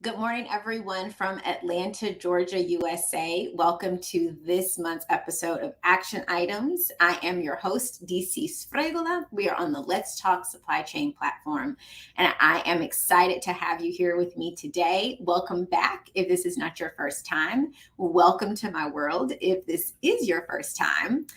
Good morning, everyone from Atlanta, Georgia, USA. Welcome to this month's episode of Action Items. I am your host, Dyci Sfregola. We are on the Let's Talk Supply Chain platform, and I am excited to have you here with me today. Welcome back. If this is not your first time, welcome to my world. If this is your first time,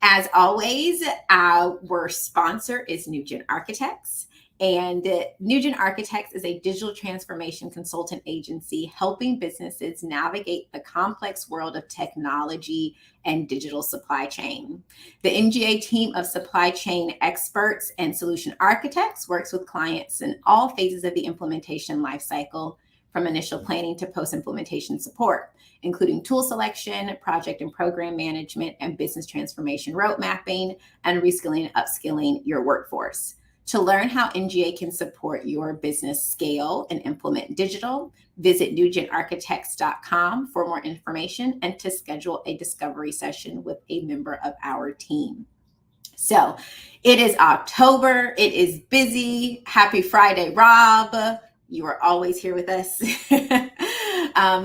as always, our sponsor is Nugent Architects. And Nugent Architects is a digital transformation consultant agency helping businesses navigate the complex world of technology and digital supply chain. The NGA team of supply chain experts and solution architects works with clients in all phases of the implementation lifecycle, from initial planning to post-implementation support, including tool selection, project and program management, and business transformation road mapping, and reskilling and upskilling your workforce. To learn how NGA can support your business scale and implement digital, visit nugentarchitects.com for more information and to schedule a discovery session with a member of our team. So it is October. It is busy. Happy Friday, Rob. You are always here with us.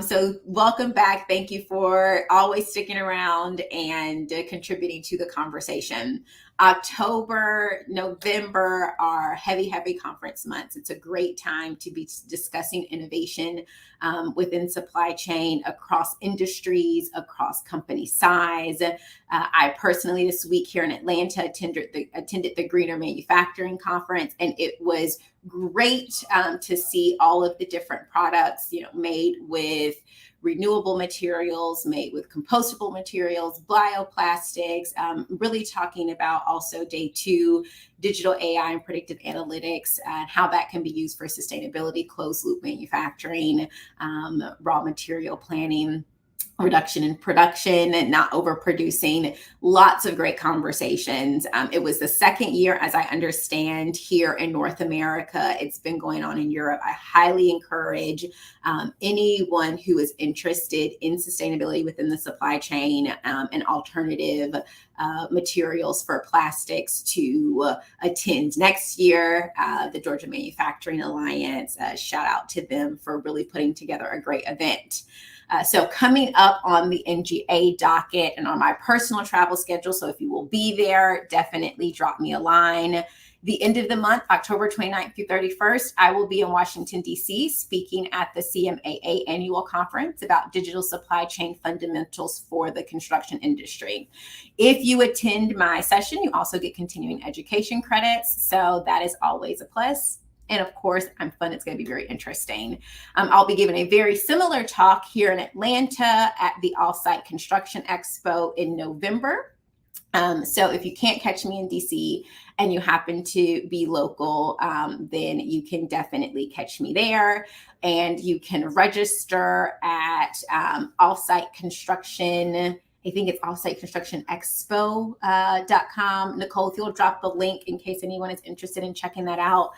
So welcome back. Thank you for always sticking around and contributing to the conversation. October, November are heavy conference months. It's a great time to be discussing innovation within supply chain across industries, across company size. I personally this week here in Atlanta attended the Greener Manufacturing Conference, and it was great to see all of the different products, made with renewable materials, made with compostable materials, bioplastics, really talking about also day 2, digital AI and predictive analytics, and how that can be used for sustainability, closed loop manufacturing, raw material planning, reduction in production and not overproducing. Lots of great conversations. It was the second year, as I understand, here in North America. It's been going on in Europe. I highly encourage anyone who is interested in sustainability within the supply chain and alternative materials for plastics to attend next year. The Georgia Manufacturing Alliance, shout out to them for really putting together a great event. So coming up on the NGA docket and on my personal travel schedule, so if you will be there, definitely drop me a line. The end of the month, October 29th through 31st, I will be in Washington, D.C., speaking at the CMAA annual conference about digital supply chain fundamentals for the construction industry. If you attend my session, you also get continuing education credits, so that is always a plus. And of course, I'm fun. It's going to be very interesting. I'll be giving a very similar talk here in Atlanta at the Offsite Construction Expo in November. So if you can't catch me in DC and you happen to be local, then you can definitely catch me there. And you can register at Offsite Construction. I think it's offsiteconstructionexpo.com. Nicole, if you'll drop the link in case anyone is interested in checking that out,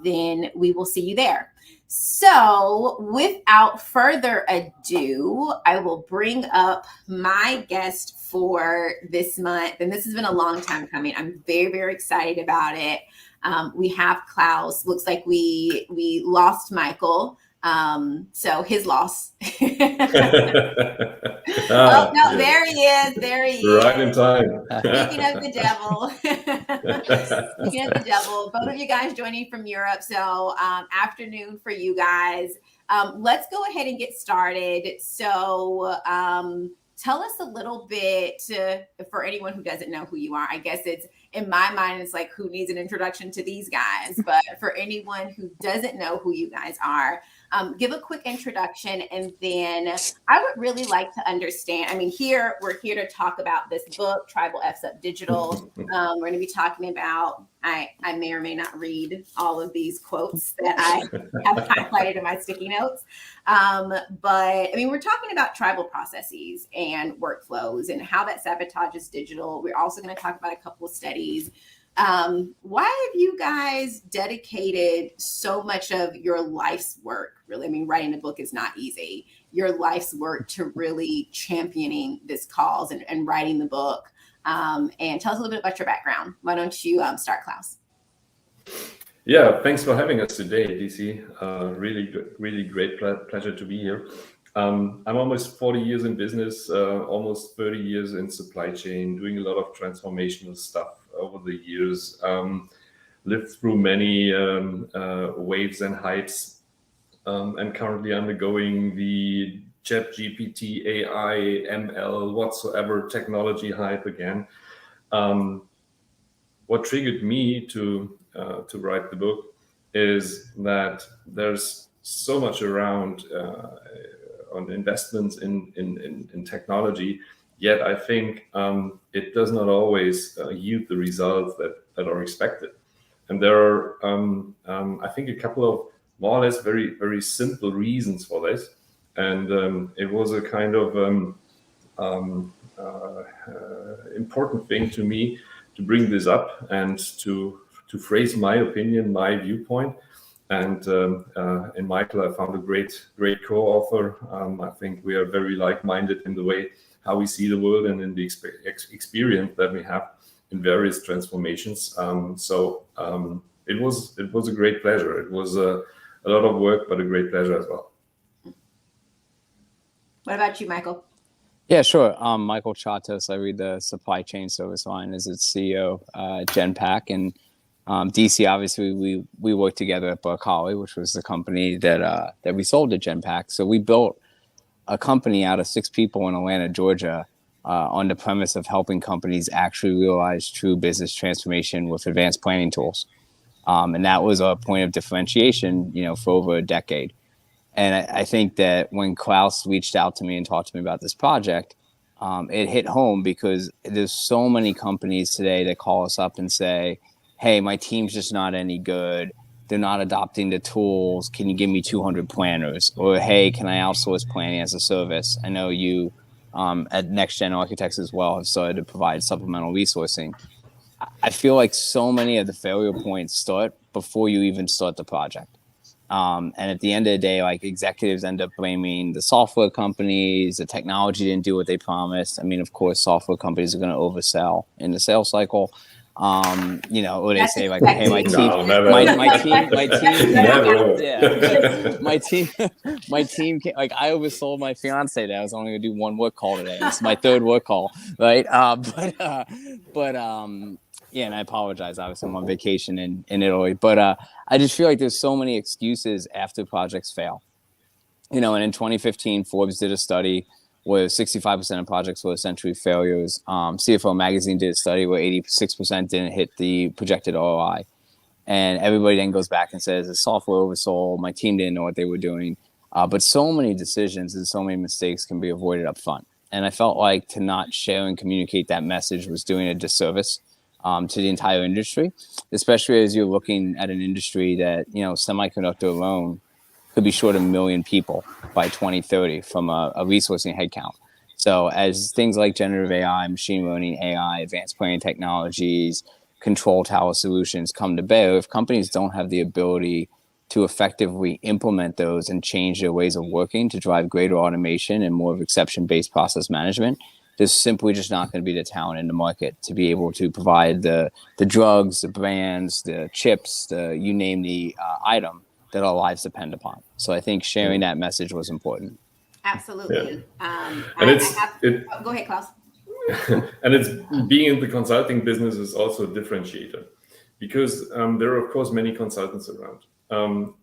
then we will see you there. So without further ado, I will bring up my guest for this month. And this has been a long time coming. I'm very excited about it. We have Klaus. Looks like we lost Michael. So his loss. Oh, no, there he is. Right in time. Speaking of the devil, both of you guys joining from Europe. So afternoon for you guys. Let's go ahead and get started. So tell us a little bit for anyone who doesn't know who you are. I guess it's, in my mind, it's like, who needs an introduction to these guys? But for anyone who doesn't know who you guys are, give a quick introduction, and then I would really like to understand. I mean, we're here to talk about this book, Tribal F's Up Digital. We're going to be talking about, I may or may not read all of these quotes that I have highlighted in my sticky notes. But I mean, we're talking about tribal processes and workflows and how that sabotages digital. We're also going to talk about a couple of studies. Why have you guys dedicated so much of your life's work, really? I mean, writing a book is not easy. Your life's work to really championing this cause and writing the book. And tell us a little bit about your background. Why don't you start, Klaus? Yeah, thanks for having us today, DC. Really great pleasure to be here. I'm almost 40 years in business, almost 30 years in supply chain, doing a lot of transformational stuff over the years. Lived through many waves and heights, and currently undergoing the Chat GPT, AI, ML, whatsoever technology hype again. Um, what triggered me to write the book is that there's so much around on investments in technology, yet I think it does not always yield the results that are expected. And there are, I think, a couple of more or less very simple reasons for this. And it was a kind of important thing to me to bring this up and to phrase my opinion, my viewpoint. And in Michael, I found a great co-author. I think we are very like-minded in the way how we see the world and in the experience that we have in various transformations. It was a great pleasure. It was a lot of work, but a great pleasure as well. What about you, Michael? Yeah, sure. Michael Ciatto. I read the supply chain service line as its CEO at Genpack, and DC. Obviously, we worked together at Berkeley, which was the company that we sold to Genpack. So we built a company out of 6 people in Atlanta, Georgia, on the premise of helping companies actually realize true business transformation with advanced planning tools, and that was a point of differentiation, for over a decade. And I think that when Klaus reached out to me and talked to me about this project, it hit home because there's so many companies today that call us up and say, hey, my team's just not any good. They're not adopting the tools. Can you give me 200 planners? Or, hey, can I outsource planning as a service? I know you at Next Gen Architects as well have started to provide supplemental resourcing. I feel like so many of the failure points start before you even start the project. And at the end of the day, like, executives end up blaming the software companies, the technology didn't do what they promised. I mean, of course, software companies are going to oversell in the sales cycle. Or they say like, hey, my team, my team, like, I oversold my fiance that I was only going to do one work call today. It's my 3rd work call, right? Yeah, and I apologize. Obviously, I'm on vacation in Italy, but I just feel like there's so many excuses after projects fail. And in 2015, Forbes did a study where 65% of projects were essentially failures. CFO Magazine did a study where 86% didn't hit the projected ROI. And everybody then goes back and says, the software oversold, my team didn't know what they were doing. But so many decisions and so many mistakes can be avoided up front. And I felt like to not share and communicate that message was doing a disservice to the entire industry, especially as you're looking at an industry that, semiconductor alone could be short of 1 million people by 2030 from a resourcing headcount. So as things like generative AI, machine learning, AI, advanced planning technologies, control tower solutions come to bear, if companies don't have the ability to effectively implement those and change their ways of working to drive greater automation and more of exception-based process management, there's simply just not going to be the talent in the market to be able to provide the drugs, the brands, the chips, you name the item that our lives depend upon. So I think sharing that message was important. Absolutely. Yeah. Go ahead, Klaus. And it's being in the consulting business is also a differentiator because there are, of course, many consultants around.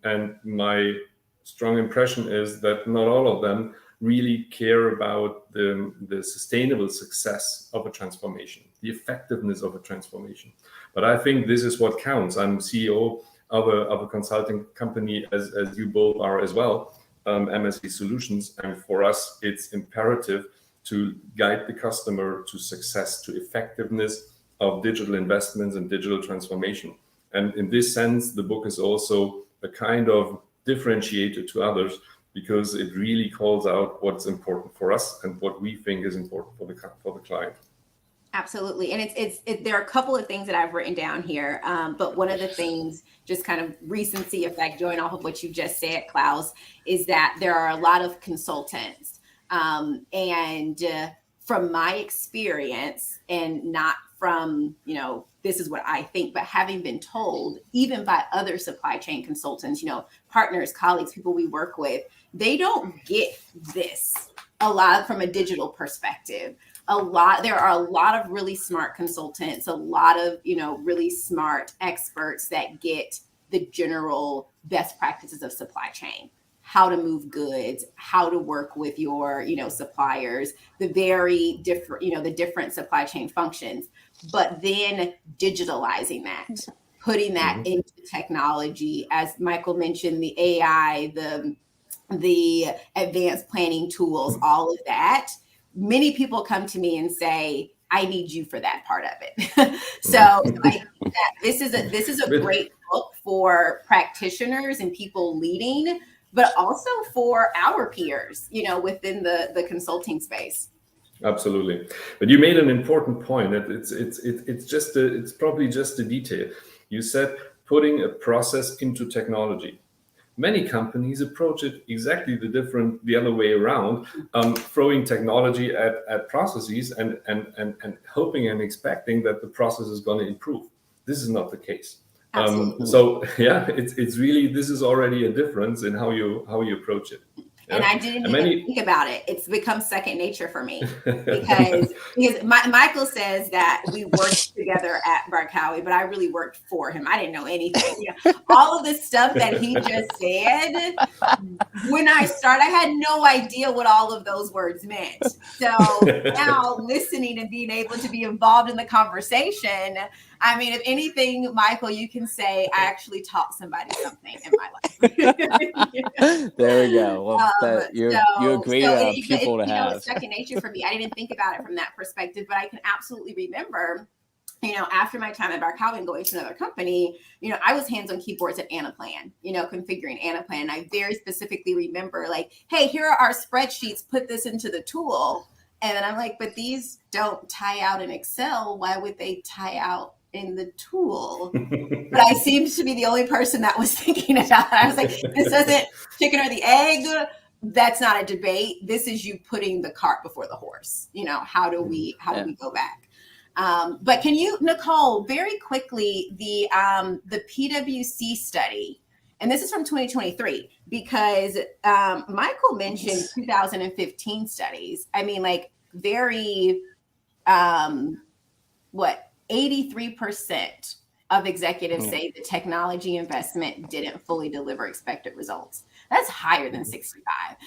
And my strong impression is that not all of them really care about the sustainable success of a transformation, the effectiveness of a transformation. But I think this is what counts. I'm CEO of a consulting company, as you both are as well, MSC Solutions. And for us, it's imperative to guide the customer to success, to effectiveness of digital investments and digital transformation. And in this sense, the book is also a kind of differentiator to others because it really calls out what's important for us and what we think is important for the client. Absolutely. And there are a couple of things that I've written down here. But one of the things, just kind of recency effect, going off of what you just said, Klaus, is that there are a lot of consultants. And from my experience, and not from, this is what I think, but having been told, even by other supply chain consultants, partners, colleagues, people we work with, they don't get this a lot from a digital perspective. There are a lot of really smart consultants, a lot of, really smart experts that get the general best practices of supply chain, how to move goods, how to work with your, suppliers, the very different, the different supply chain functions, but then digitalizing that, putting that into technology, as Michael mentioned, the AI, the advanced planning tools, all of that. Many people come to me and say, I need you for that part of it. So this is a great book for practitioners and people leading, but also for our peers, within the consulting space. Absolutely. But you made an important point that it's probably just a detail. You said putting a process into technology. Many companies approach it exactly the other way around, throwing technology at processes and hoping and expecting that the process is going to improve. This is not the case. So yeah, it's really, this is already a difference in how you approach it. Yeah. And I didn't even think about it. It's become second nature for me because Michael says that we worked together at Barkawi, but I really worked for him. I didn't know anything. All of the stuff that he just said, when I started, I had no idea what all of those words meant. So now listening and being able to be involved in the conversation, I mean, if anything, Michael, you can say I actually taught somebody something in my life. There we go. Well, you're a great pupil to have. It's second nature for me. I didn't think about it from that perspective, but I can absolutely remember, after my time at Barkawi and going to another company, I was hands on keyboards at Anaplan, configuring Anaplan. And I very specifically remember like, hey, here are our spreadsheets, put this into the tool. And then I'm like, but these don't tie out in Excel. Why would they tie out in the tool? But I seemed to be the only person that was thinking about it. I was like, this isn't chicken or the egg. That's not a debate. This is you putting the cart before the horse. How do we go back? But can you, Nicole, very quickly, the PwC study, and this is from 2023, because Michael mentioned 2015 studies. I mean, like very, 83% of executives say the technology investment didn't fully deliver expected results. That's higher than 65.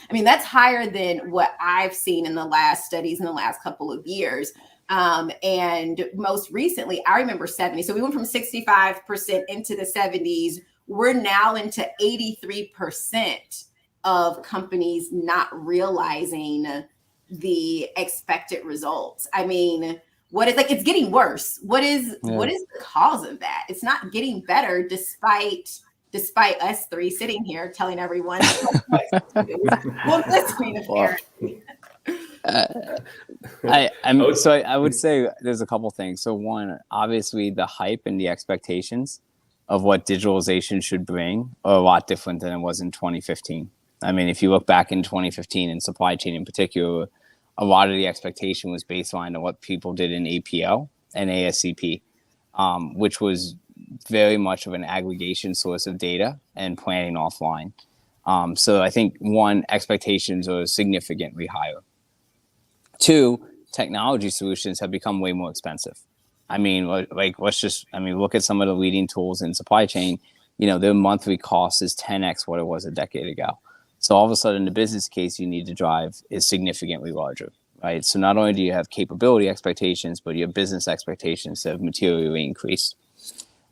I mean, that's higher than what I've seen in the last studies in the last couple of years. And most recently, I remember 70. So we went from 65% into the 70s. We're now into 83% of companies not realizing the expected results. I mean, it's getting worse. What is the cause of that? It's not getting better despite us three sitting here telling everyone listening apparently. I would say there's a couple things. So one, obviously the hype and the expectations of what digitalization should bring are a lot different than it was in 2015. I mean, if you look back in 2015 in supply chain in particular, a lot of the expectation was baseline on what people did in APO and ASCP, which was very much of an aggregation source of data and planning offline. So I think one, expectations are significantly higher. Two, technology solutions have become way more expensive. I mean, look at some of the leading tools in supply chain. Their monthly cost is 10x what it was a decade ago. So all of a sudden, the business case you need to drive is significantly larger, right? So not only do you have capability expectations, but your business expectations have materially increased.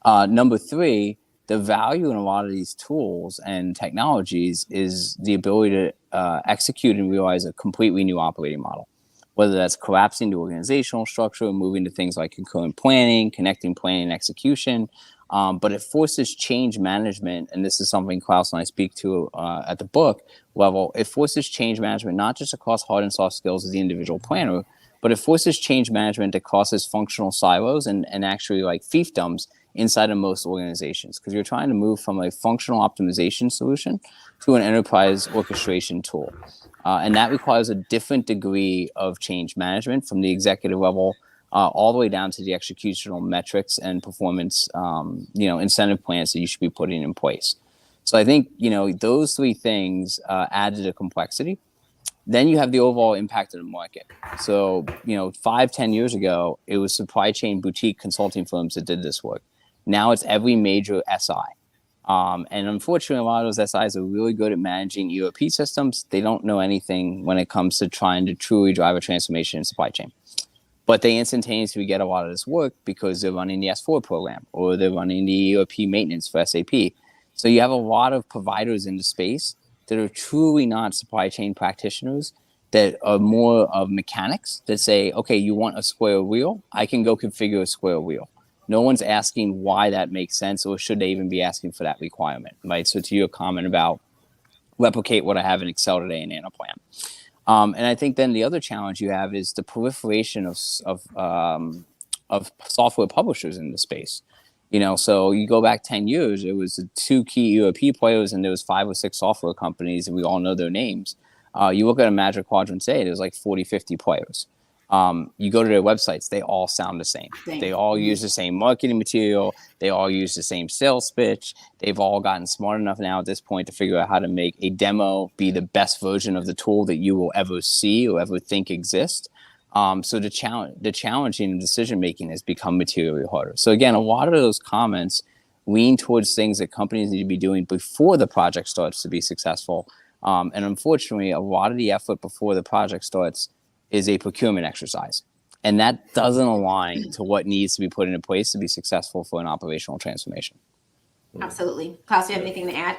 Number three, the value in a lot of these tools and technologies is the ability to execute and realize a completely new operating model, whether that's collapsing the organizational structure, moving to things like concurrent planning, connecting planning and execution. But it forces change management, and this is something Klaus and I speak to at the book level. It forces change management not just across hard and soft skills of the individual planner, but it forces change management that crosses functional silos and actually like fiefdoms inside of most organizations, because you're trying to move from a functional optimization solution to an enterprise orchestration tool. And that requires a different degree of change management from the executive level all the way down to the executional metrics and performance, incentive plans that you should be putting in place. So I think, those three things add to the complexity. Then you have the overall impact of the market. So, 5-10 years ago, it was supply chain boutique consulting firms that did this work. Now it's every major SI. And unfortunately, a lot of those SIs are really good at managing ERP systems. They don't know anything when it comes to trying to truly drive a transformation in supply chain. But they instantaneously get a lot of this work because they're running the S4 program or they're running the ERP maintenance for SAP. So you have a lot of providers in the space that are truly not supply chain practitioners, that are more of mechanics that say, okay, you want a square wheel? I can go configure a square wheel. No one's asking why that makes sense, or should they even be asking for that requirement, right? So to your comment about replicate what I have in Excel today in Anaplan. And I think then the other challenge you have is the proliferation of software publishers in the space. So you go back 10 years, it was 2 key ERP players and there was 5 or 6 software companies, and we all know their names. You look at a Magic Quadrant today, there's like 40, 50 players. You go to their websites, they all sound the same. They all use the same marketing material. They all use the same sales pitch. They've all gotten smart enough now at this point to figure out how to make a demo be the best version of the tool that you will ever see or ever think exists. So the challenging decision-making has become materially harder. So again, a lot of those comments lean towards things that companies need to be doing before the project starts to be successful. And unfortunately, a lot of the effort before the project starts is a procurement exercise. And that doesn't align to what needs to be put into place to be successful for an operational transformation. Absolutely. Klaus, do you have anything to add?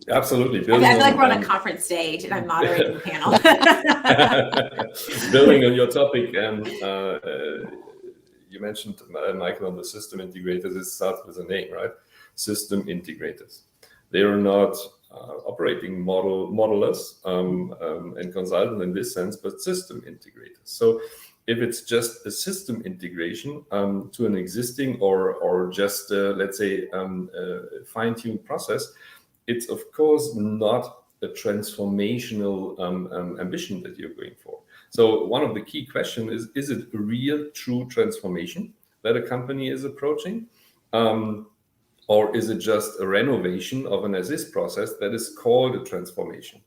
Absolutely. I feel like we're on a conference stage and I'm moderating the panel. Building on your topic, you mentioned, Michael, on the system integrators, it starts with a name, right? System integrators. They are not operating modelers and consultants in this sense, but system integrators. So if it's just a system integration to an existing or just, let's say, fine-tuned process, it's of course not a transformational ambition that you're going for. So one of the key questions is it a real, true transformation that a company is approaching? Or is it just a renovation of an as-is process that is called a transformation?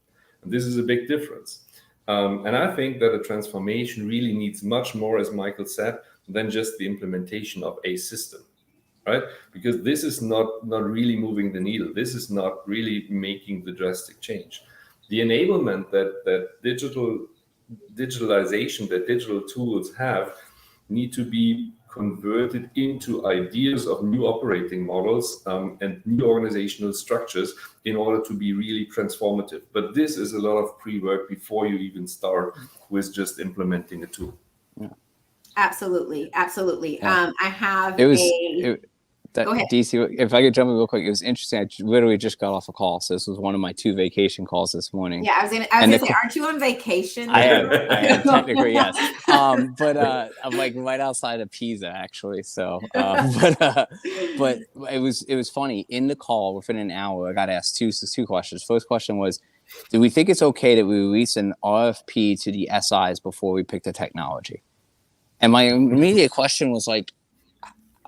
And this is a big difference. And I think that a transformation really needs much more, as Michael said, than just the implementation of a system, right? Because this is not really moving the needle. This is not really making the drastic change. The enablement that digitalization, that digital tools have, need to be converted into ideas of new operating models and new organizational structures in order to be really transformative. But this is a lot of pre-work before you even start with just implementing a tool. Yeah. Absolutely. Yeah. I have Go ahead. DC, if I could jump in real quick, it was interesting. I literally just got off a call, so this was one of my 2 vacation calls this morning. Yeah, I was gonna say, aren't you on vacation? I am technically, yes. But I'm like right outside of Pisa, actually. So, but it was funny. In the call, within an hour, I got asked two questions. First question was, do we think it's okay that we release an RFP to the SIs before we pick the technology? And my immediate question was like,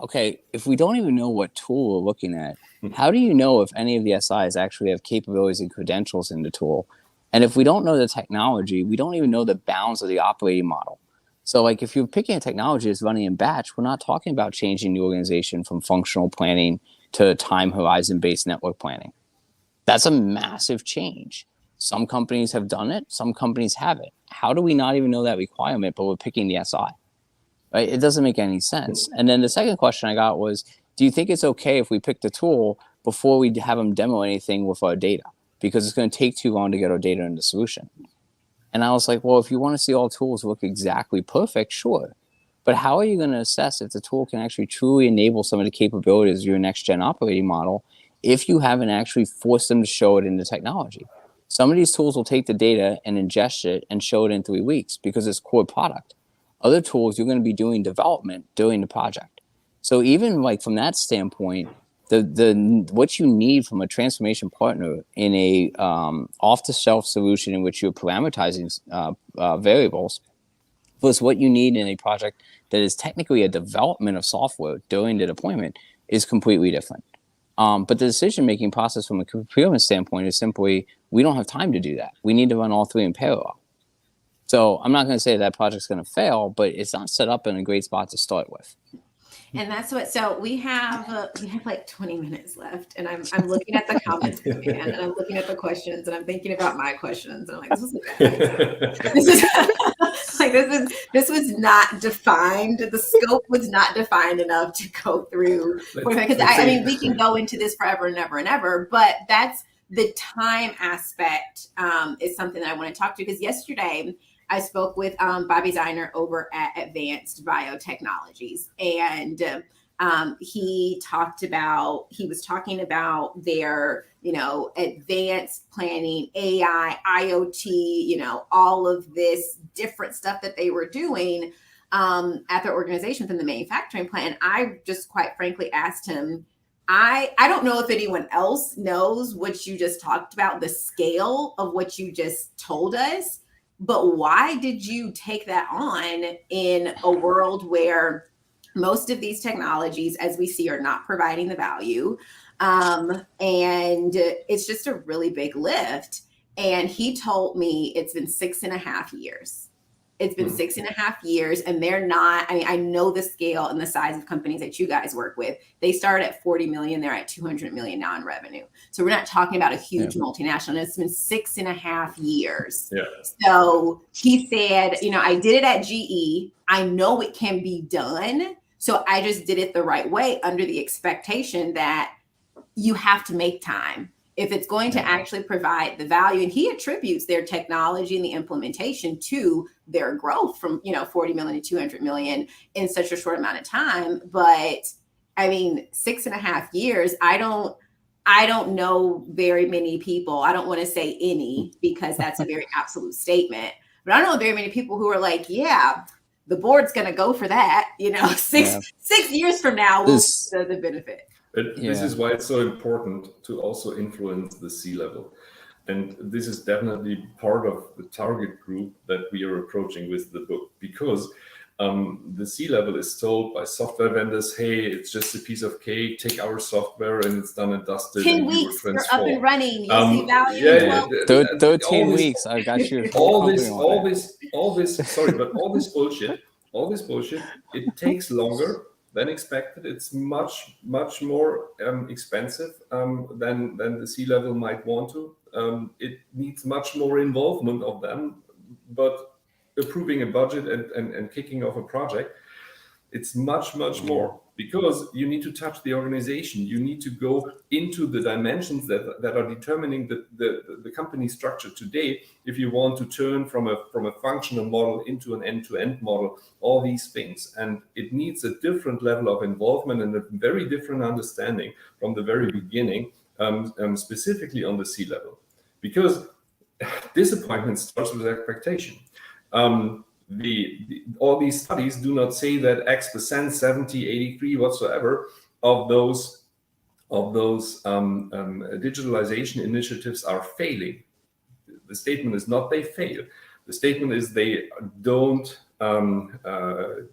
okay, if we don't even know what tool we're looking at, how do you know if any of the SIs actually have capabilities and credentials in the tool? And if we don't know the technology, we don't even know the bounds of the operating model. So like if you're picking a technology that's running in batch, we're not talking about changing the organization from functional planning to time horizon-based network planning. That's a massive change. Some companies have done it, some companies haven't. How do we not even know that requirement, but we're picking the SI? Right? It doesn't make any sense. And then the second question I got was, do you think it's okay if we pick the tool before we have them demo anything with our data? Because it's going to take too long to get our data in the solution. And I was like, well, if you want to see all tools look exactly perfect, sure. But how are you going to assess if the tool can actually truly enable some of the capabilities of your next-gen operating model if you haven't actually forced them to show it in the technology? Some of these tools will take the data and ingest it and show it in 3 weeks because it's core product. Other tools, you're going to be doing development during the project. So even like from that standpoint, the what you need from a transformation partner in a off-the-shelf solution in which you're parameterizing variables versus what you need in a project that is technically a development of software during the deployment is completely different. But the decision-making process from a procurement standpoint is simply, we don't have time to do that. We need to run all three in parallel. So I'm not going to say that project's going to fail, but it's not set up in a great spot to start with. And that's what, so we have like 20 minutes left, and I'm looking at the comments come in, and I'm looking at the questions, and I'm thinking about my questions, and I'm like, this is a bad idea. This was not defined. The scope was not defined enough to go through. Because I mean, we can go into this forever and ever and ever, but that's the time aspect is something that I want to talk to, because yesterday I spoke with Bobby Ziner over at Advanced Biotechnologies, and he was talking about their, advanced planning, AI, IoT, all of this different stuff that they were doing at their organization within the manufacturing plant. And I just quite frankly asked him, I don't know if anyone else knows what you just talked about, the scale of what you just told us, but why did you take that on in a world where most of these technologies, as we see, are not providing the value? And it's just a really big lift. And he told me it's been 6.5 years. It's been 6.5 years, and they're not, I know the scale and the size of companies that you guys work with. They start at 40 million, they're at 200 million now in revenue. So we're not talking about a huge multinational. It's been 6.5 years. Yeah. So he said, I did it at GE. I know it can be done. So I just did it the right way under the expectation that you have to make time if it's going to actually provide the value. And he attributes their technology and the implementation to their growth from 40 million to 200 million in such a short amount of time. But I mean, 6.5 years, I don't know very many people. I don't want to say any, because that's a very absolute statement, but I don't know very many people who are like, yeah, the board's going to go for that. 6 years from now, we'll see the benefit. This is why it's so important to also influence the C-level. And this is definitely part of the target group that we are approaching with the book, because the C-level is told by software vendors, hey, it's just a piece of cake, take our software and it's done and dusted. 10 weeks, you're up and running. You'll see value. 13 weeks, I got you. All this bullshit, it takes longer than expected. It's much more expensive than the C-level might want to. It needs much more involvement of them, but approving a budget and kicking off a project, it's much more, because you need to touch the organization. You need to go into the dimensions that are determining the company structure today. If you want to turn from a functional model into an end-to-end model, all these things, and it needs a different level of involvement and a very different understanding from the very beginning, specifically on the C-level, because disappointment starts with expectation. All these studies do not say that X%, 70, 83, whatsoever of those digitalization initiatives are failing. The statement is not they fail. The statement is they don't achieve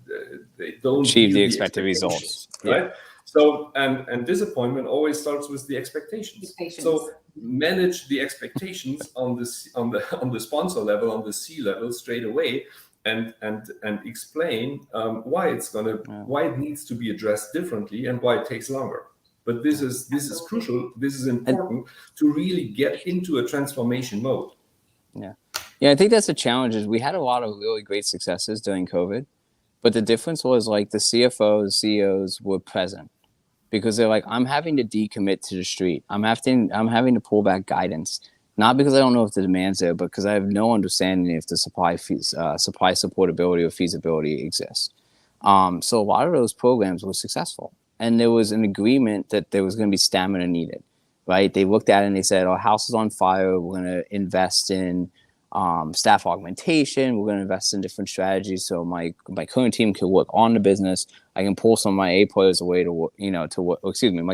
the expected results. Right. So and disappointment always starts with the expectations. So manage the expectations on the sponsor level, on the C level straight away, and explain why it needs to be addressed differently and why it takes longer. But this is crucial. This is important to really get into a transformation mode. Yeah, I think that's the challenge. Is we had a lot of really great successes during COVID, but the difference was like the CFOs, CEOs were present, because they're like, I'm having to decommit to the street. I'm having to pull back guidance, not because I don't know if the demand's there, but because I have no understanding if the supply supportability or feasibility exists. So a lot of those programs were successful, and there was an agreement that there was going to be stamina needed, right? They looked at it and they said, our house is on fire. We're going to invest in staff augmentation. We're going to invest in different strategies. So my current team can work on the business. I can pull some of my A players away to work, my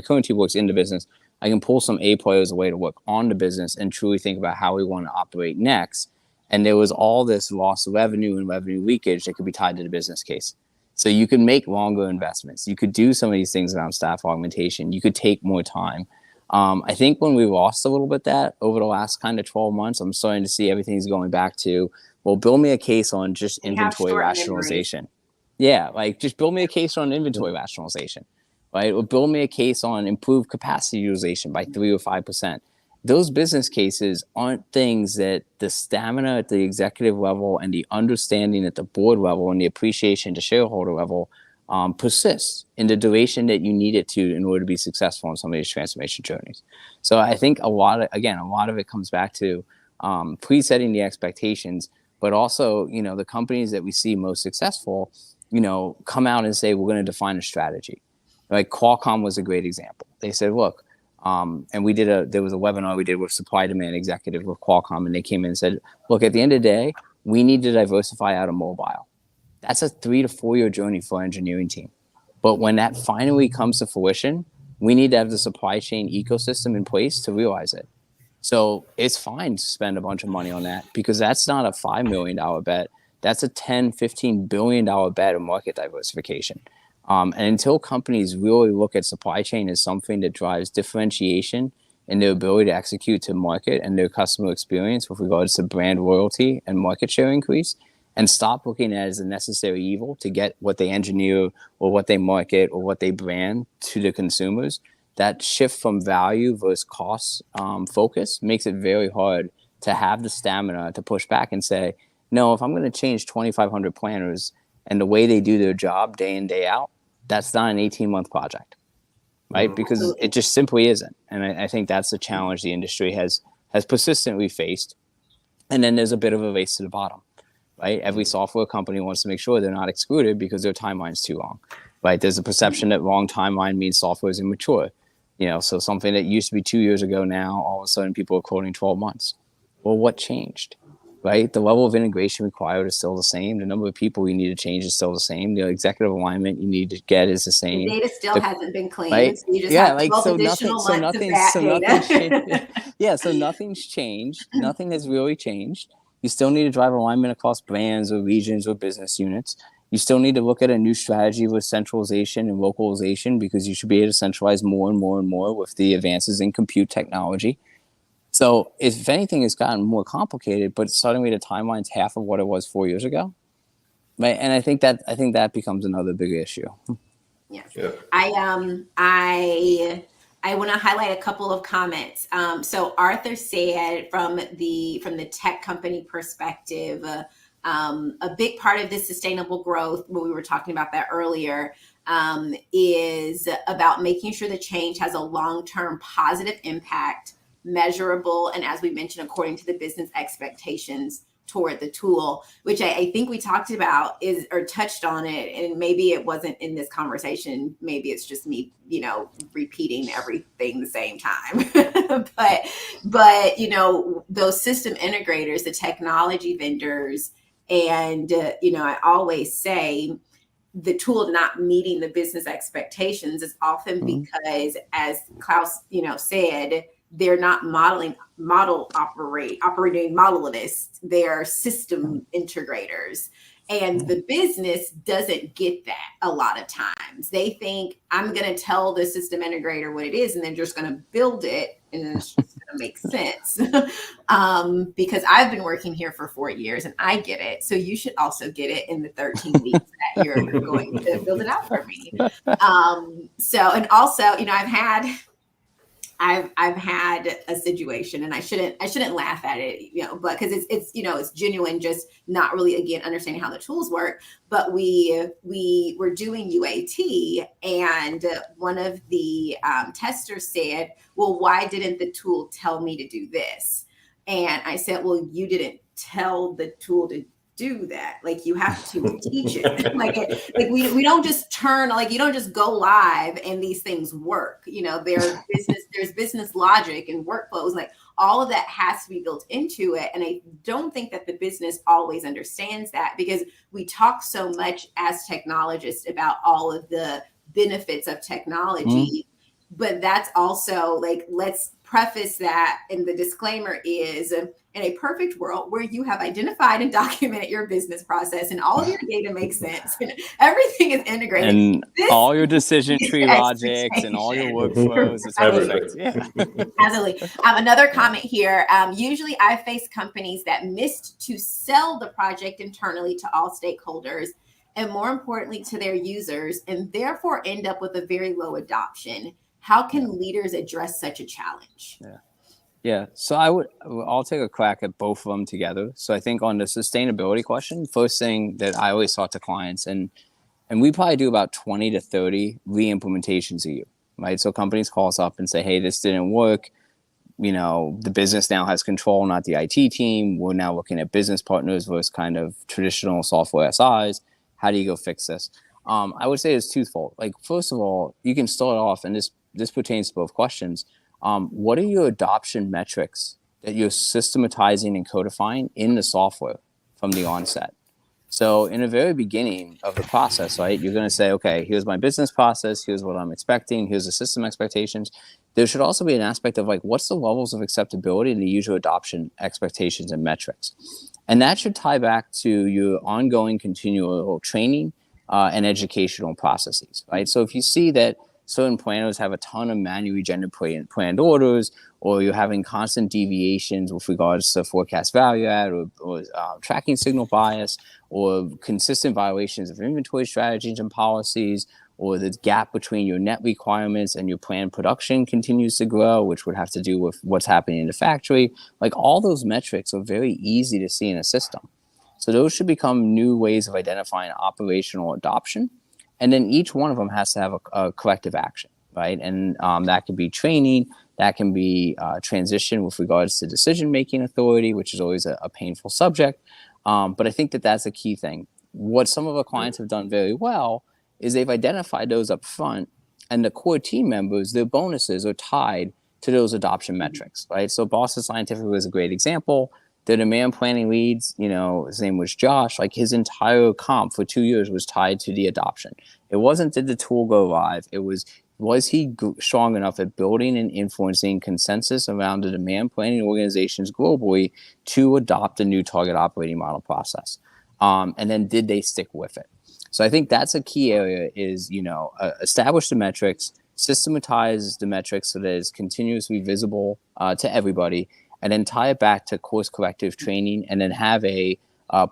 current team works in the business. I can pull some A players away to work on the business and truly think about how we want to operate next. And there was all this loss of revenue and revenue leakage that could be tied to the business case. So you could make longer investments. You could do some of these things around staff augmentation. You could take more time. I think when we lost a little bit that over the last kind of 12 months, I'm starting to see everything's going back to, well, build me a case on just inventory rationalization. Yeah, like just build me a case on inventory rationalization, right? Or build me a case on improved capacity utilization by 3 or 5%. Those business cases aren't things that the stamina at the executive level and the understanding at the board level and the appreciation to shareholder level persists in the duration that you need it to in order to be successful in some of these transformation journeys. So I think a lot of it comes back to pre-setting the expectations, but also, the companies that we see most successful, come out and say, we're going to define a strategy. Like Qualcomm was a great example. They said, look, and there was a webinar we did with supply demand executive with Qualcomm, and they came in and said, look, at the end of the day, we need to diversify out of mobile. That's a 3 to 4 year journey for our engineering team. But when that finally comes to fruition, we need to have the supply chain ecosystem in place to realize it. So it's fine to spend a bunch of money on that because that's not a $5 million bet. That's a $10, $15 billion bet of market diversification. And until companies really look at supply chain as something that drives differentiation in their ability to execute to market and their customer experience with regards to brand loyalty and market share increase, and stop looking at it as a necessary evil to get what they engineer or what they market or what they brand to the consumers, that shift from value versus cost focus makes it very hard to have the stamina to push back and say, no, if I'm going to change 2,500 planners and the way they do their job day in, day out, that's not an 18-month project, right? Because it just simply isn't. And I think that's the challenge the industry has persistently faced. And then there's a bit of a race to the bottom, right? Every software company wants to make sure they're not excluded because their timeline's too long, right? There's a perception that long timeline means software is immature. So something that used to be 2 years ago now, all of a sudden people are quoting 12 months. Well, what changed? Right? The level of integration required is still the same. The number of people you need to change is still the same. The executive alignment you need to get is the same. The data still hasn't been cleaned. Right? So you just have 12 additional months of bad data. So nothing's changed. Nothing has really changed. You still need to drive alignment across brands or regions or business units. You still need to look at a new strategy with centralization and localization because you should be able to centralize more and more and more with the advances in compute technology. So if anything, it's gotten more complicated, but suddenly the timeline's half of what it was 4 years ago. Right. And I think that becomes another big issue. Yes. Yeah. I want to highlight a couple of comments. So Arthur said from the tech company perspective, a big part of this sustainable growth, what we were talking about that earlier, is about making sure the change has a long-term positive impact, measurable, and as we mentioned, according to the business expectations toward the tool, which I think we talked about or touched on it, and maybe it wasn't in this conversation. Maybe it's just me, repeating everything the same time. but those system integrators, the technology vendors, and I always say the tool not meeting the business expectations is often because, as Klaus, said, they're not operating monolithists. They're system integrators. And the business doesn't get that a lot of times. They think, I'm going to tell the system integrator what it is, and they're just going to build it, and then it's just going to make sense. Because I've been working here for 4 years, and I get it. So you should also get it in the 13 weeks that you're going to build it out for me. And also, I've had a situation, and I shouldn't laugh at it, but because it's genuine, just not really, again, understanding how the tools work. But we were doing UAT, and one of the testers said, well, why didn't the tool tell me to do this? And I said, well, you didn't tell the tool to do that. Like, you have to teach it. We don't just turn, you don't just go live and these things work. There's business logic and workflows, all of that has to be built into it. And I don't think that the business always understands that, because we talk so much as technologists about all of the benefits of technology. but that's also like, let's preface that. And the disclaimer is, in a perfect world where you have identified and documented your business process and all of your data makes sense and everything is integrated, and all your decision tree logics and all your workflows, it's perfect. Yeah. Absolutely. Another comment here. Usually I face companies that missed to sell the project internally to all stakeholders, and more importantly to their users, and therefore end up with a very low adoption. How can leaders address such a challenge? Yeah. So I'll take a crack at both of them together. So I think on the sustainability question, first thing that I always talk to clients, and we probably do about 20 to 30 re-implementations a year, right? So companies call us up and say, hey, this didn't work. You know, the business now has control, not the IT team. We're now looking at business partners versus kind of traditional software SIs. How do you go fix this? I would say it's twofold. Like, first of all, you can start off, and this pertains to both questions. What are your adoption metrics that you're systematizing and codifying in the software from the onset? So in the very beginning of the process, right, you're going to say, okay, here's my business process. Here's what I'm expecting. Here's the system expectations. There should also be an aspect of like, what's the levels of acceptability and the user adoption expectations and metrics? And that should tie back to your ongoing continual training and educational processes, right? So if you see that certain planners have a ton of manually gendered planned orders, or you're having constant deviations with regards to forecast value add or tracking signal bias, or consistent violations of inventory strategies and policies, or the gap between your net requirements and your planned production continues to grow, which would have to do with what's happening in the factory. Like, all those metrics are very easy to see in a system. So those should become new ways of identifying operational adoption. And then each one of them has to have a corrective action, right? And that could be training, that can be transition with regards to decision-making authority, which is always a painful subject. But I think that that's a key thing. What some of our clients have done very well is they've identified those up front, and the core team members, their bonuses are tied to those adoption metrics, right? So Boston Scientific was a great example. The demand planning leads, you know, his name was Josh, like his entire comp for 2 years was tied to the adoption. It wasn't, did the tool go live? It was he strong enough at building and influencing consensus around the demand planning organizations globally to adopt a new target operating model process? And then did they stick with it? So I think that's a key area is, you know, establish the metrics, systematize the metrics so that it's continuously visible to everybody, and then tie it back to course corrective training, and then have a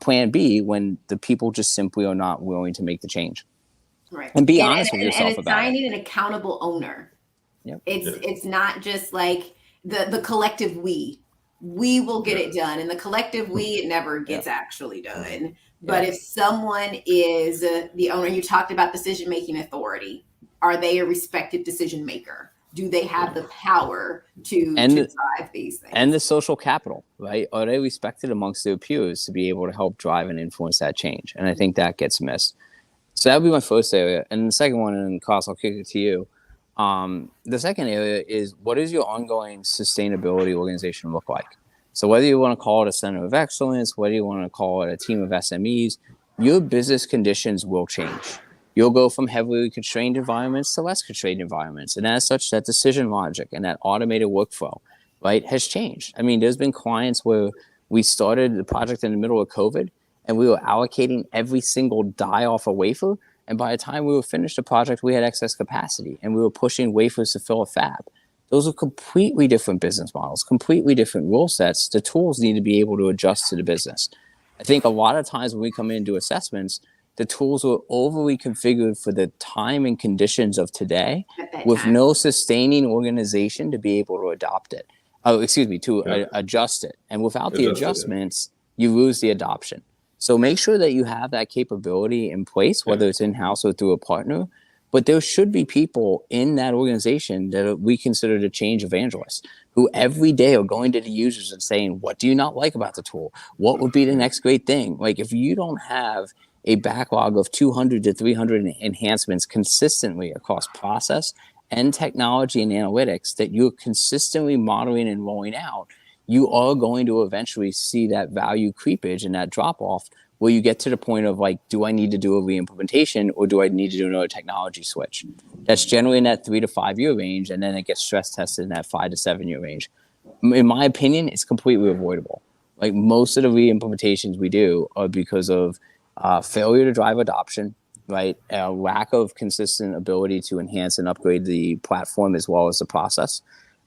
plan B when the people just simply are not willing to make the change. Right. And be honest with yourself about it. And assigning an accountable owner. Yep. It's not just like the collective we will get it done, and the collective we, it never gets actually done. But if someone is the owner, you talked about decision-making authority. Are they a respected decision maker? Do they have the power to drive these things? And the social capital, right? Are they respected amongst their peers to be able to help drive and influence that change? And I think that gets missed. So that would be my first area. And the second one, and Klaus, I'll kick it to you. The second area is, what does your ongoing sustainability organization look like? So whether you want to call it a center of excellence, whether you want to call it a team of SMEs, your business conditions will change. You'll go from heavily constrained environments to less constrained environments. And as such, that decision logic and that automated workflow, right, has changed. I mean, there's been clients where we started the project in the middle of COVID, and we were allocating every single die off a wafer. And by the time we were finished the project, we had excess capacity, and we were pushing wafers to fill a fab. Those are completely different business models, completely different rule sets. The tools need to be able to adjust to the business. I think a lot of times when we come in and do assessments, the tools are overly configured for the time and conditions of today with no sustaining organization to be able to adopt it. Adjust it. And without the adjustments, you lose the adoption. So make sure that you have that capability in place, whether it's in-house or through a partner. But there should be people in that organization that we consider the change evangelists, who every day are going to the users and saying, what do you not like about the tool? What would be the next great thing? Like, if you don't have a backlog of 200 to 300 enhancements consistently across process and technology and analytics that you're consistently monitoring and rolling out, you are going to eventually see that value creepage and that drop off will you get to the point of like, do I need to do a re-implementation or do I need to do another technology switch? That's generally in that 3 to 5 year range, and then it gets stress tested in that 5 to 7 year range. In my opinion, it's completely avoidable. Like most of the re-implementations we do are because of failure to drive adoption, right? A lack of consistent ability to enhance and upgrade the platform as well as the process.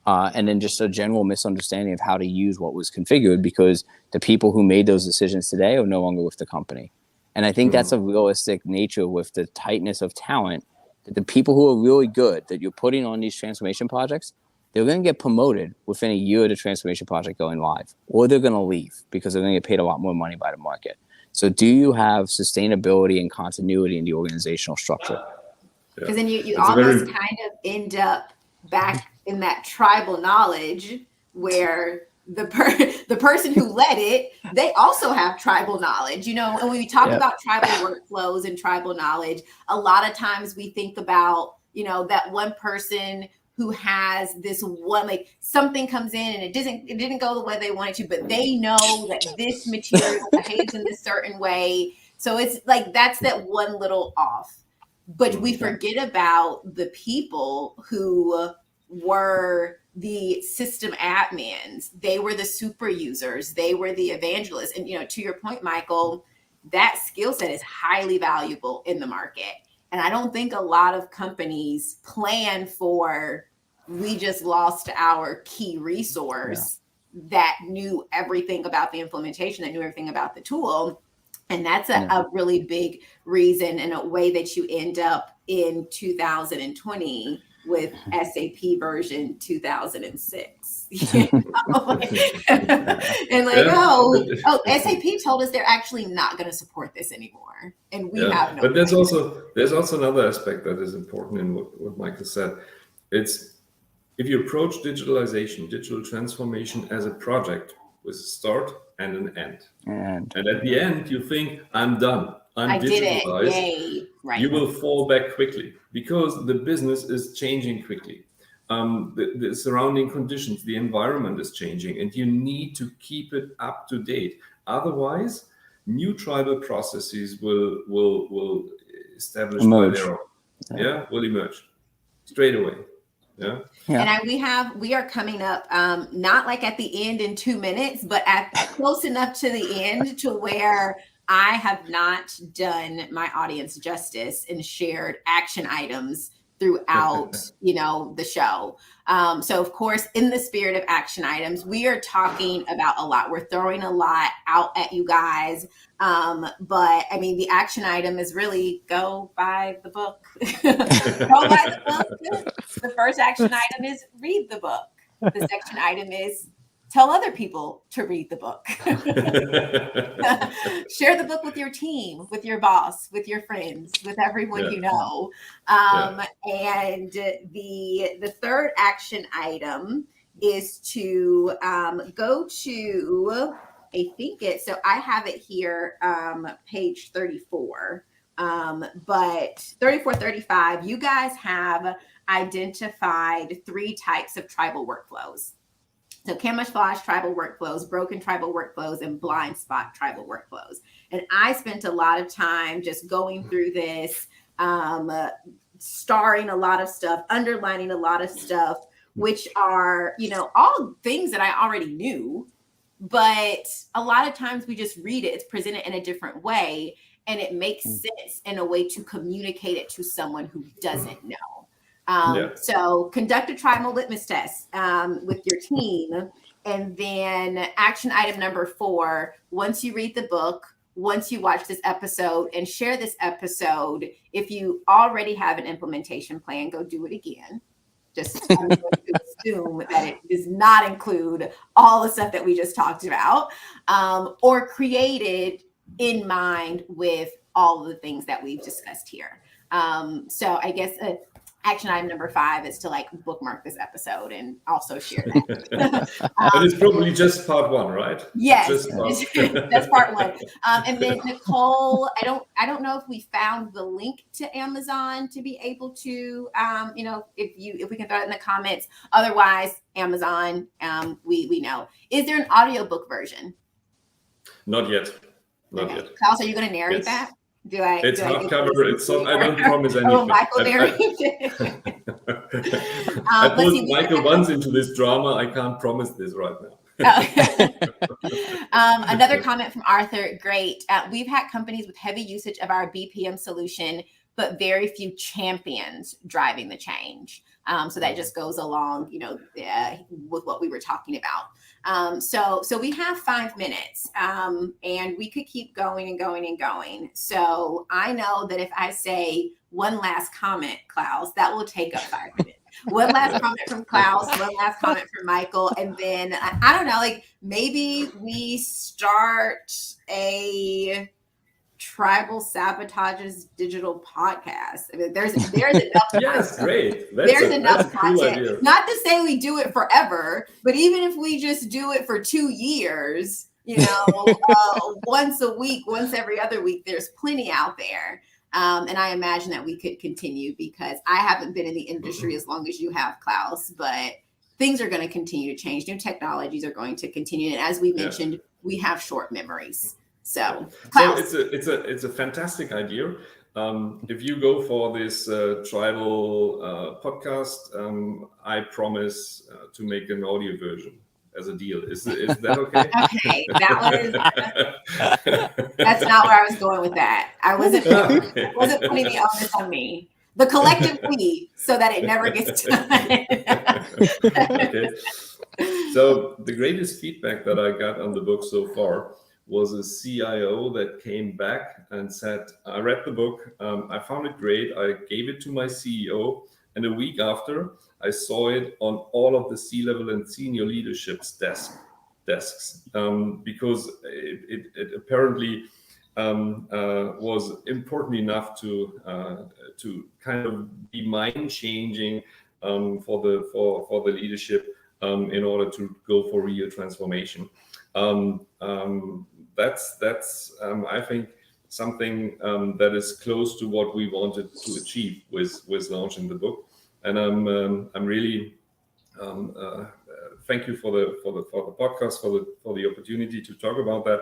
And then just a general misunderstanding of how to use what was configured, because the people who made those decisions today are no longer with the company. And I think that's a realistic nature with the tightness of talent, that the people who are really good that you're putting on these transformation projects, they're going to get promoted within a year of the transformation project going live, or they're going to leave because they're going to get paid a lot more money by the market. So do you have sustainability and continuity in the organizational structure? Because then you almost kind of end up back in that tribal knowledge where the person who led it, they also have tribal knowledge, you know. And when we talk about tribal workflows and tribal knowledge, a lot of times we think about, you know, that one person who has this one, like something comes in and it didn't go the way they wanted to, but they know that this material behaves in this certain way. So it's like, that's that one little off. But we forget about the people who were the system admins. They were the super users. They were the evangelists. And, you know, to your point, Michael, that skill set is highly valuable in the market. And I don't think a lot of companies plan for, we just lost our key resource that knew everything about the implementation, that knew everything about the tool. And that's a really big reason and a way that you end up in 2020 with SAP version 2006. And like, SAP told us they're actually not going to support this anymore. And we have no. But there's also another aspect that is important in what Michael said. It's if you approach digitalization, digital transformation as a project with a start and an end. And at the end, you think, I'm done. I digitalized. Did it. Yay. Right. You will fall back quickly because the business is changing quickly. The surrounding conditions, the environment is changing, and you need to keep it up to date. Otherwise, new tribal processes will establish by their own. Will emerge straight away. And we are coming up, not like at the end in 2 minutes, but at close enough to the end to where I have not done my audience justice and shared action items throughout, you know, the show. So of course, in the spirit of action items, we are talking about a lot. We're throwing a lot out at you guys. But I mean, the action item is really go buy the book. Go buy the book. The first action item is read the book. The second item is tell other people to read the book. Share the book with your team, with your boss, with your friends, with everyone you know. And the third action item is to go to, I have it here, page 34. But 34, 35, you guys have identified 3 types of tribal workflows. So camouflage tribal workflows, broken tribal workflows, and blind spot tribal workflows. And I spent a lot of time just going through this, starring a lot of stuff, underlining a lot of stuff, which are, you know, all things that I already knew. But a lot of times we just read it, it's presented in a different way, and it makes sense in a way to communicate it to someone who doesn't know. So conduct a tribal litmus test with your team. And then action item number 4, once you read the book, once you watch this episode and share this episode, if you already have an implementation plan, go do it again. Just I'm going to assume that it does not include all the stuff that we just talked about, or created in mind with all of the things that we've discussed here. So I guess action item number 5 is to like bookmark this episode and also share that. And it's probably just part 1, right? Yes, that's part 1. And then Nicole, I don't know if we found the link to Amazon to be able to, you know, if we can throw it in the comments. Otherwise, Amazon, we know. Is there an audiobook version? Not yet. not yet. Klaus, are you going to narrate that? It's hardcover. I don't promise anything. Oh, Michael narrated. I pulled Michael once into this drama. I can't promise this right now. Another comment from Arthur. Great. We've had companies with heavy usage of our BPM solution, but very few champions driving the change. So that just goes along, with what we were talking about. So we have 5 minutes, and we could keep going and going and going. So I know that if I say one last comment, Klaus, that will take up 5 minutes. One last comment from Klaus, one last comment from Michael, and then I don't know, like maybe we start a Tribal Sabotage's digital podcast. I mean, there's enough. Yes, great. There's enough content. Not to say we do it forever, but even if we just do it for 2 years, once a week, once every other week, there's plenty out there. And I imagine that we could continue because I haven't been in the industry as long as you have, Klaus, but things are going to continue to change. New technologies are going to continue. And as we mentioned, we have short memories. So it's a fantastic idea. If you go for this tribal podcast, I promise to make an audio version as a deal. Is that okay? Okay, that's not where I was going with that. I wasn't putting the onus on me. The collective we, so that it never gets done. Okay. So the greatest feedback that I got on the book so far was a CIO that came back and said, I read the book, I found it great, I gave it to my CEO, and a week after, I saw it on all of the C-level and senior leadership's desks, because it apparently was important enough to kind of be mind-changing for the leadership in order to go for real transformation. That's I think something that is close to what we wanted to achieve with launching the book, and I'm really thank you for the podcast, for the opportunity to talk about that,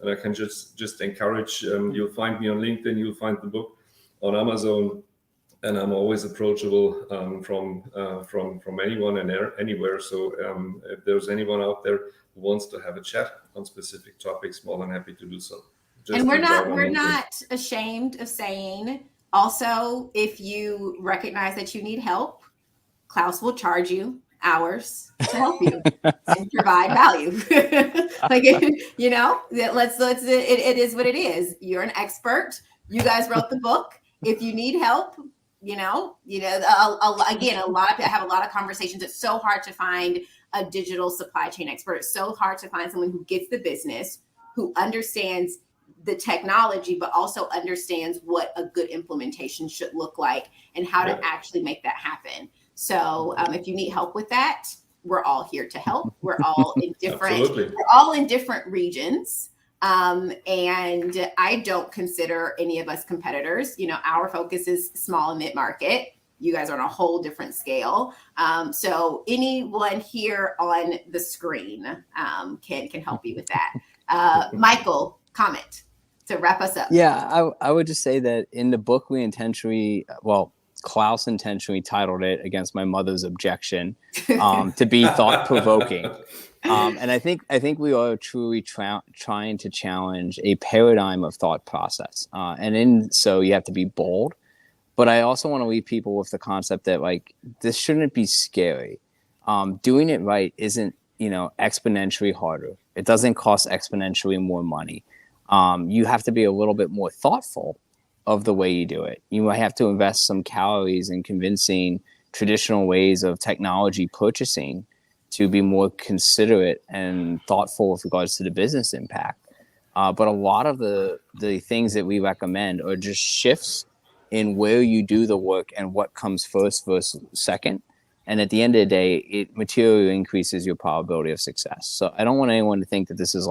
and I can just encourage. You'll find me on LinkedIn. You'll find the book on Amazon, and I'm always approachable from anyone and anywhere. So if there's anyone out there who wants to have a chat on specific topics, more than happy to do so. And we're not ashamed of saying also, if you recognize that you need help, Klaus will charge you hours to help you and provide value. Like, it is what it is. You're an expert. You guys wrote the book. If you need help, again, a lot of people have a lot of conversations. It's so hard to find a digital supply chain expert. It's so hard to find someone who gets the business, who understands the technology, but also understands what a good implementation should look like and how to actually make that happen. So if you need help with that, we're all here to help. We're all in different regions. And I don't consider any of us competitors. Our focus is small and mid-market. You guys are on a whole different scale. So anyone here on the screen can help you with that. Michael, comment to wrap us up. Yeah, I would just say that in the book, Klaus intentionally titled it Against My Mother's Objection, to be thought-provoking. And I think we are truly trying to challenge a paradigm of thought process. And so you have to be bold. But I also want to leave people with the concept that this shouldn't be scary. Doing it right isn't, exponentially harder. It doesn't cost exponentially more money. You have to be a little bit more thoughtful of the way you do it. You might have to invest some calories in convincing traditional ways of technology purchasing to be more considerate and thoughtful with regards to the business impact. But a lot of the things that we recommend are just shifts in where you do the work and what comes first versus second. And at the end of the day, it materially increases your probability of success. So I don't want anyone to think that this is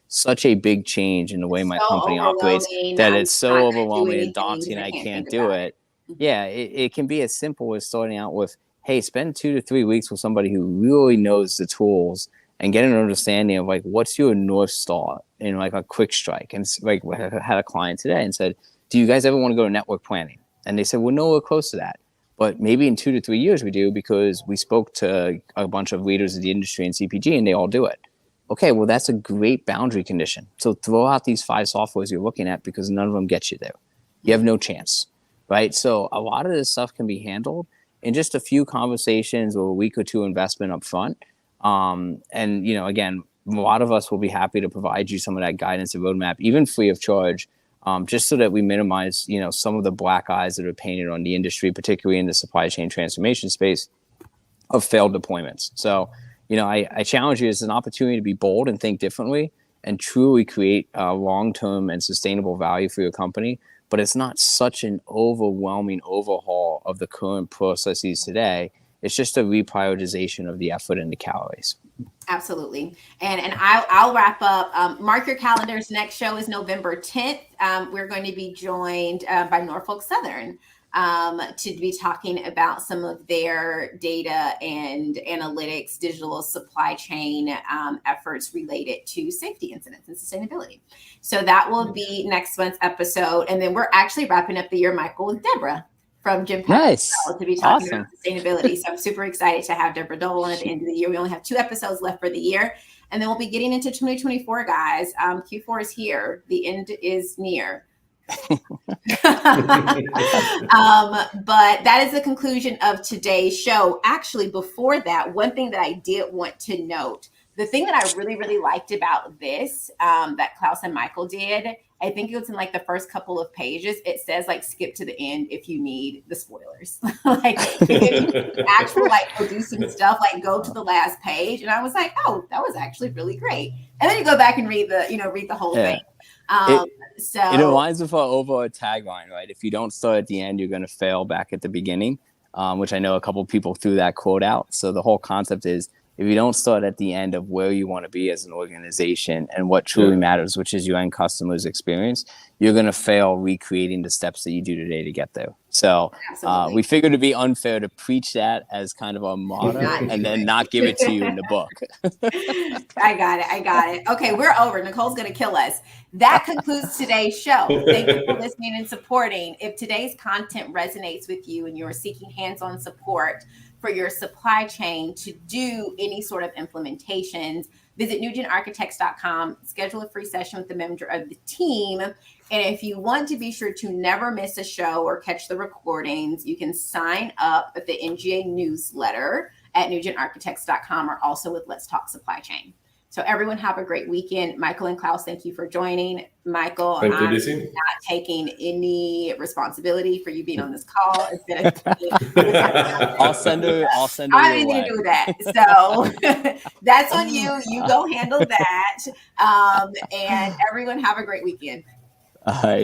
such a big change in the way my company operates, that it's so overwhelming and daunting I can't do it. Yeah, it can be as simple as starting out with, hey, spend 2 to 3 weeks with somebody who really knows the tools and get an understanding of like, what's your North Star in like a quick strike. And like, I had a client today and said, do you guys ever want to go to network planning? And they said, well, no, we're close to that. But maybe in 2 to 3 years we do, because we spoke to a bunch of leaders of the industry in CPG and they all do it. Okay, well, that's a great boundary condition. So throw out these 5 softwares you're looking at, because none of them get you there. You have no chance, right? So a lot of this stuff can be handled in just a few conversations or a week or 2 investment up front. And, again, a lot of us will be happy to provide you some of that guidance and roadmap, even free of charge, just so that we minimize, some of the black eyes that are painted on the industry, particularly in the supply chain transformation space, of failed deployments. So, I challenge you as an opportunity to be bold and think differently and truly create long-term and sustainable value for your company. But it's not such an overwhelming overhaul of the current processes today. It's just a reprioritization of the effort and the calories. Absolutely. And I'll wrap up. Mark your calendars. Next show is November 10th. We're going to be joined by Norfolk Southern to be talking about some of their data and analytics, digital supply chain efforts related to safety incidents and sustainability. So that will be next month's episode. And then we're actually wrapping up the year, Michael, with Deborah from Jim nice. To be talking about sustainability. So I'm super excited to have Deborah Dolan at the end of the year. We only have 2 episodes left for the year. And then we'll be getting into 2024, guys. Q4 is here. The end is near. But that is the conclusion of today's show. Actually, before that, one thing that I did want to note, the thing that I really, really liked about this, that Klaus and Michael did, I think it was in like the first couple of pages. It says like skip to the end if you need the spoilers. Like if you actual like do some stuff, like go to the last page. And I was like, oh, that was actually really great. And then you go back and read the whole thing. So it reminds me of our tagline, right? If you don't start at the end, you're going to fail back at the beginning, which I know a couple of people threw that quote out. So the whole concept is, if you don't start at the end of where you want to be as an organization and what truly matters, which is your end customer's experience, you're going to fail recreating the steps that you do today to get there. So we figured it'd be unfair to preach that as kind of a motto and then not give it to you in the book. I got it. Okay, we're over. Nicole's going to kill us. That concludes today's show. Thank you for listening and supporting. If today's content resonates with you and you're seeking hands-on support for your supply chain to do any sort of implementations, visit newgenarchitects.com, schedule a free session with a member of the team. And if you want to be sure to never miss a show or catch the recordings, you can sign up at the NGA newsletter at newgenarchitects.com or also with Let's Talk Supply Chain. So everyone have a great weekend. Michael and Klaus, thank you for joining. Michael, I'm not taking any responsibility for you being on this call. It's been I'll send her. I don't have anything to do with that. So that's on you. You go handle that. And everyone have a great weekend. All right.